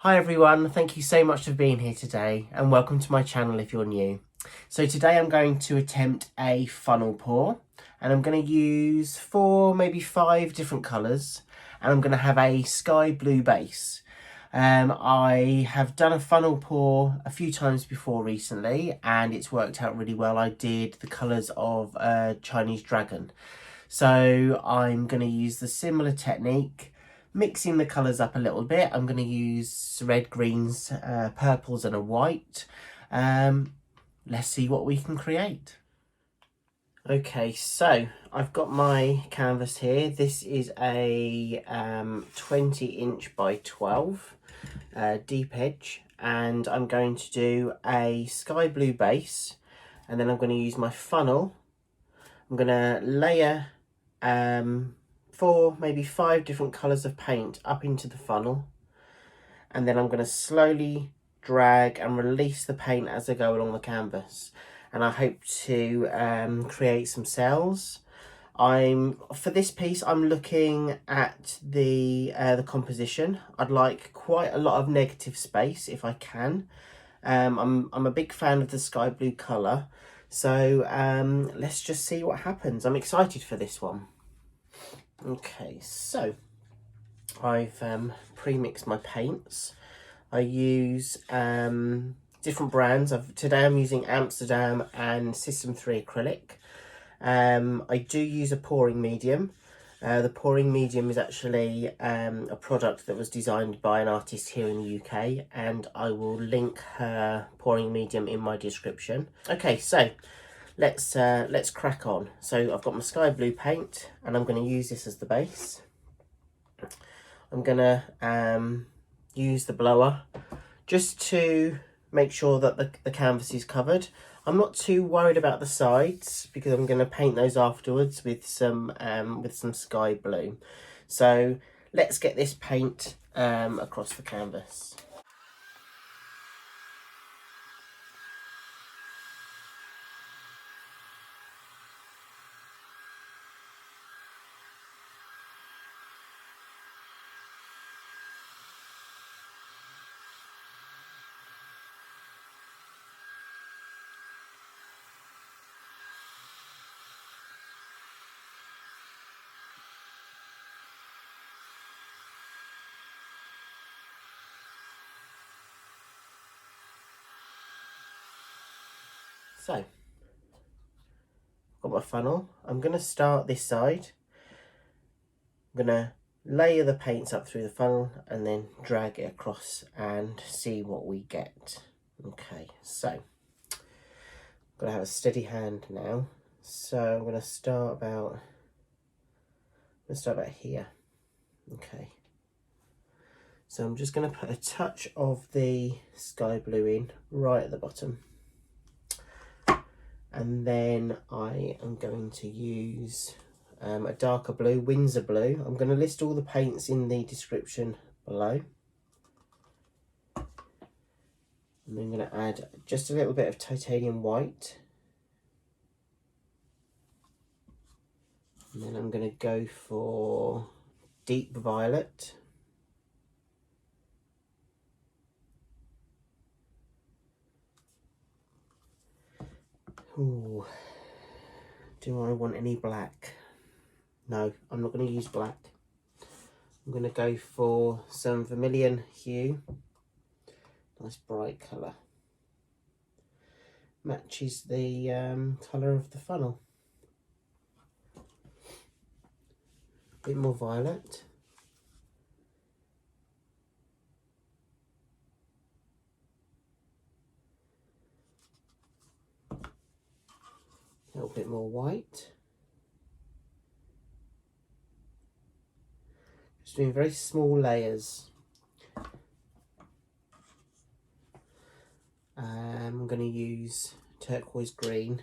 Hi everyone, thank you so much for being here today and welcome to my channel if you're new. So today I'm going to attempt a funnel pour and I'm going to use 4, maybe 5 different colours and I'm going to have a sky blue base. I have done a funnel pour a few times before recently and it's worked out really well. I did the colours of a Chinese dragon. So I'm going to use the similar technique, mixing the colours up a little bit. I'm going to use red, greens, purples and a white. Let's see what we can create. Okay, so I've got my canvas here. This is a 20" by 12 deep edge, and I'm going to do a sky blue base, and then I'm going to use my funnel. I'm going to layer 4, maybe 5 different colours of paint up into the funnel, and then I'm going to slowly drag and release the paint as I go along the canvas, and I hope to create some cells. For this piece I'm looking at the composition. I'd like quite a lot of negative space if I can. I'm a big fan of the sky blue colour, so let's just see what happens. I'm excited for this one. Okay, so I've pre-mixed my paints. I use different brands. Today I'm using Amsterdam and System 3 acrylic. I do use a pouring medium. The pouring medium is actually a product that was designed by an artist here in the UK, and I will link her pouring medium in my description. Okay, so let's crack on. So I've got my sky blue paint and I'm going to use this as the base. I'm going to use the blower just to make sure that the canvas is covered. I'm not too worried about the sides because I'm going to paint those afterwards with some sky blue. So let's get this paint across the canvas. So, got my funnel. I'm going to start this side. I'm going to layer the paints up through the funnel and then drag it across and see what we get. Okay, so I'm going to have a steady hand now. So I'm going to start about here. Okay. So I'm just going to put a touch of the sky blue in right at the bottom. And then I am going to use a darker blue, Windsor blue. I'm going to list all the paints in the description below. And I'm going to add just a little bit of titanium white. And then I'm going to go for deep violet. Ooh, do I want any black? No, I'm not going to use black. I'm going to go for some vermilion hue. Nice bright colour. Matches the colour of the funnel. A bit more violet. A little bit more white. Just doing very small layers. I'm going to use turquoise green.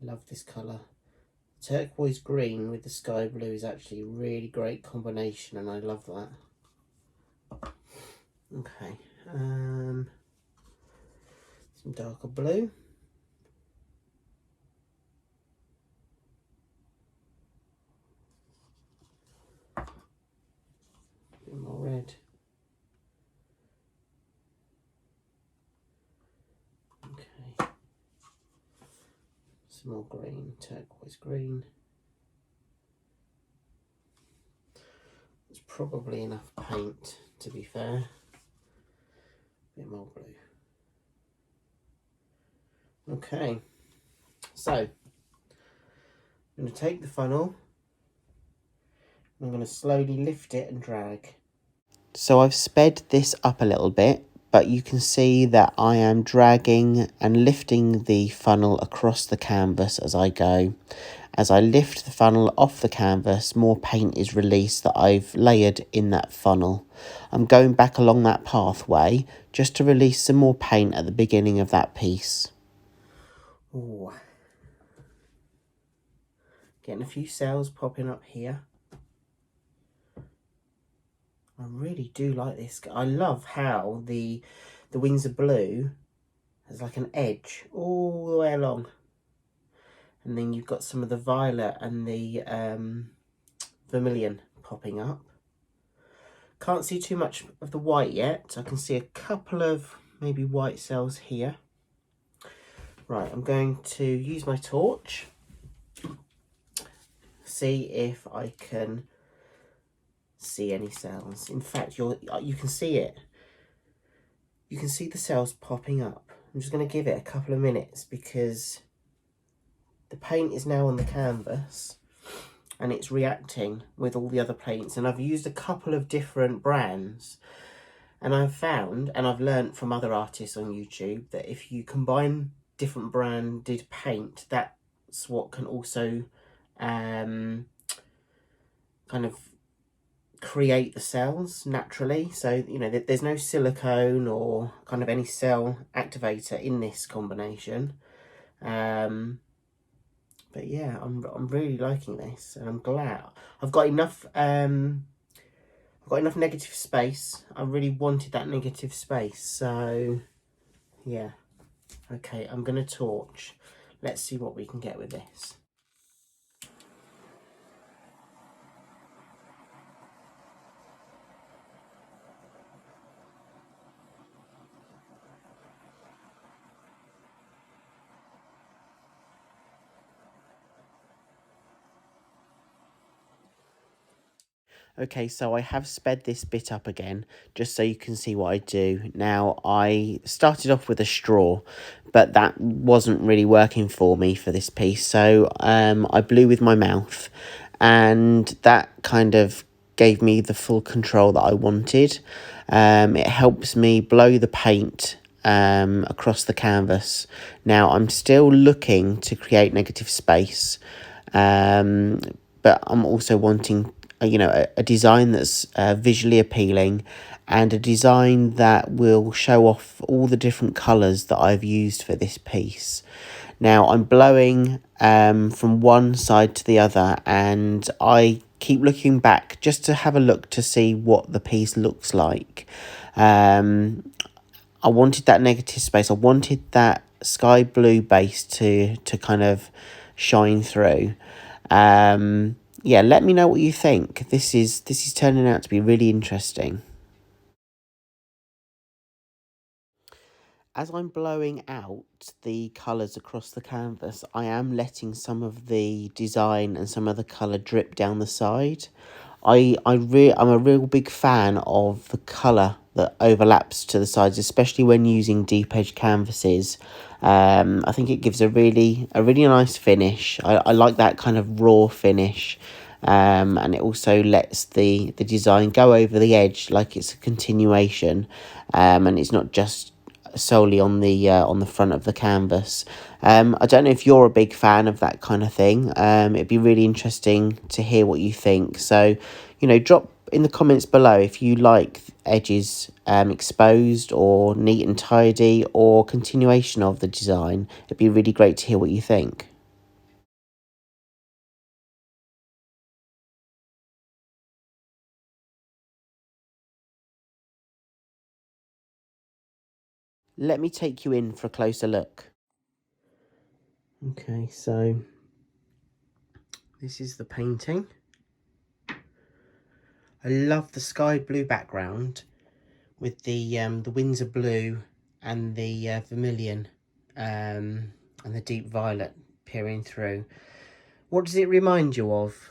Love this colour. Turquoise green with the sky blue is actually a really great combination and I love that. Okay, some darker blue. A bit more red. Some more green, turquoise green. It's probably enough paint, to be fair. A bit more blue. Okay, so I'm going to take the funnel. I'm going to slowly lift it and drag. So I've sped this up a little bit, but you can see that I am dragging and lifting the funnel across the canvas as I go. As I lift the funnel off the canvas, more paint is released that I've layered in that funnel. I'm going back along that pathway just to release some more paint at the beginning of that piece. Ooh. Getting a few cells popping up here. I really do like this. I love how the Windsor blue has like an edge all the way along. And then you've got some of the violet and the vermilion popping up. Can't see too much of the white yet. I can see a couple of maybe white cells here. Right, I'm going to use my torch. See if I can see any cells. In fact, you can see it. You can see the cells popping up. I'm just going to give it a couple of minutes because the paint is now on the canvas and it's reacting with all the other paints, and I've used a couple of different brands, and I've found, and I've learnt from other artists on YouTube, that if you combine different branded paint, that's what can also kind of create the cells naturally. So, you know, there's no silicone or kind of any cell activator in this combination. But yeah, I'm really liking this, and I'm glad I've got enough negative space. I really wanted that negative space, so yeah. Okay, I'm gonna torch. Let's see what we can get with this. Okay, so I have sped this bit up again, just so you can see what I do. Now, I started off with a straw, but that wasn't really working for me for this piece. So I blew with my mouth, and that kind of gave me the full control that I wanted. It helps me blow the paint across the canvas. Now, I'm still looking to create negative space, but I'm also wanting a design that's visually appealing, and a design that will show off all the different colours that I've used for this piece. Now I'm blowing from one side to the other, and I keep looking back just to have a look to see what the piece looks like. I wanted that negative space. I wanted that sky blue base to kind of shine through. Yeah, let me know what you think. This is turning out to be really interesting. As I'm blowing out the colours across the canvas, I am letting some of the design and some of the colour drip down the side. I'm a real big fan of the colour that overlaps to the sides, especially when using deep edge canvases. I think it gives a really nice finish. I like that kind of raw finish. And it also lets the design go over the edge like it's a continuation, and it's not just solely on the front of the canvas. I don't know if you're a big fan of that kind of thing. It'd be really interesting to hear what you think. So, drop in the comments below if you like edges exposed or neat and tidy, or continuation of the design. It'd be really great to hear what you think. Let me take you in for a closer look. Okay, so this is the painting. I love the sky blue background with the Windsor blue and the vermilion and the deep violet peering through. What does it remind you of?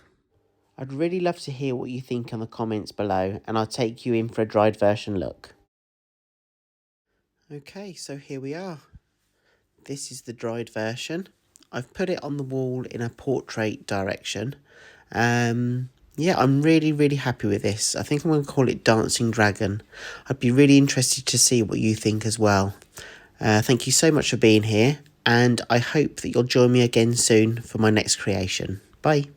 I'd really love to hear what you think in the comments below, and I'll take you in for a dried version look. Okay, so here we are. This is the dried version. I've put it on the wall in a portrait direction. Yeah, I'm really happy with this. I think I'm going to call it Dancing Dragon. I'd be really interested to see what you think as well. Thank you so much for being here, and I hope that you'll join me again soon for my next creation. Bye.